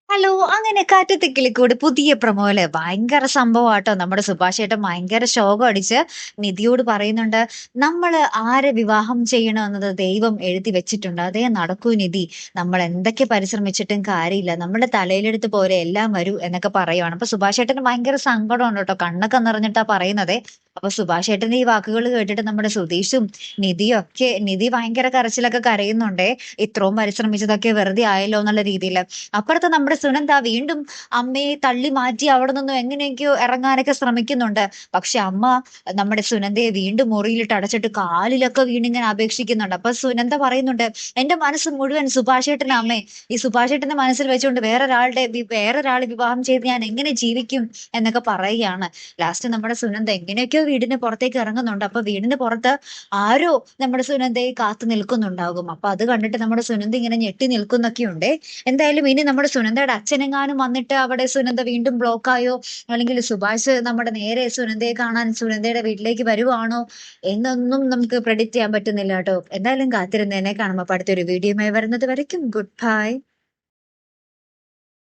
Hello! അങ്ങനെ കാറ്റത്ത് കിളിക്കൂട് പുതിയ പ്രൊമോയില് ഭയങ്കര സംഭവാട്ടോ. നമ്മുടെ സുഭാഷ് ഏട്ടൻ ഭയങ്കര ശോകം അടിച്ച് നിധിയോട് പറയുന്നുണ്ട്, "നമ്മള് ആരെ വിവാഹം ചെയ്യണമെന്നത് ദൈവം എഴുതി വെച്ചിട്ടുണ്ട്. അതേ നടക്കൂ നിധി. നമ്മൾ എന്തൊക്കെ പരിശ്രമിച്ചിട്ടും കാര്യമില്ല. നമ്മുടെ തലയിലെടുത്ത് പോരെ എല്ലാം വരൂ" എന്നൊക്കെ പറയുവാണ്. അപ്പൊ സുഭാഷ് ഏട്ടന് ഭയങ്കര സങ്കടമുണ്ട് ട്ടോ. കണ്ണൊക്കെ നിറഞ്ഞിട്ടാ പറയുന്നതേ. അപ്പൊ സുഭാഷ് ഏട്ടന്റെ ഈ വാക്കുകൾ കേട്ടിട്ട് നമ്മുടെ സുധീഷും നിധിയും ഒക്കെ നിധി ഭയങ്കര കരച്ചിലൊക്കെ കരയുന്നുണ്ടേ. ഇത്രയും പരിശ്രമിച്ചതൊക്കെ വെറുതെ ആയല്ലോ എന്നുള്ള രീതിയില്. അപ്പുറത്ത് നമ്മുടെ സുനന്ദ വീണ്ടും അമ്മയെ തള്ളി മാറ്റി അവിടെ നിന്നും എങ്ങനെയൊക്കെയോ ഇറങ്ങാനൊക്കെ ശ്രമിക്കുന്നുണ്ട്. പക്ഷെ അമ്മ നമ്മുടെ സുനന്ദയെ വീണ്ടും മുറിയിലിട്ട് അടച്ചിട്ട് കാലിലൊക്കെ വീണിങ്ങനെ അപേക്ഷിക്കുന്നുണ്ട്. അപ്പൊ സുനന്ദ പറയുന്നുണ്ട്, "എന്റെ മനസ്സ് മുഴുവൻ സുഭാഷേട്ടനാ അമ്മേ. ഈ സുഭാഷേട്ടനെ മനസ്സിൽ വെച്ചുകൊണ്ട് വേറൊരാളെ വിവാഹം ചെയ്ത് ഞാൻ എങ്ങനെ ജീവിക്കും?" എന്നൊക്കെ പറയുകയാണ്. ലാസ്റ്റ് നമ്മുടെ സുനന്ദ എങ്ങനെയൊക്കെയോ വീടിന് പുറത്തേക്ക് ഇറങ്ങുന്നുണ്ട്. അപ്പൊ വീടിന് പുറത്ത് ആരോ നമ്മുടെ സുനന്ദയെ കാത്തു നിൽക്കുന്നുണ്ടാകും. അപ്പൊ അത് കണ്ടിട്ട് നമ്മുടെ സുനന്ദ ഇങ്ങനെ ഞെട്ടി നിൽക്കുന്നൊക്കെയുണ്ടേ. എന്തായാലും ഇനി നമ്മുടെ സുനന്ദയുടെ അച്ഛനെങ്ങാനും വന്നിട്ട് അവിടെ സുനന്ദ വീണ്ടും ബ്ലോക്കായോ, അല്ലെങ്കിൽ സുഭാഷ് നമ്മുടെ നേരെ സുനന്ദയെ കാണാൻ സുനന്ദയുടെ വീട്ടിലേക്ക് വരുവാണോ എന്നൊന്നും നമുക്ക് പ്രെഡിക്റ്റ് ചെയ്യാൻ പറ്റുന്നില്ല ട്ടോ. എന്തായാലും കാത്തിരുന്നേനെ കാണാം. അപ്പൊ അടുത്തൊരു വീഡിയോയുമായി വരുന്നത് വരയ്ക്കും ഗുഡ് ബൈ.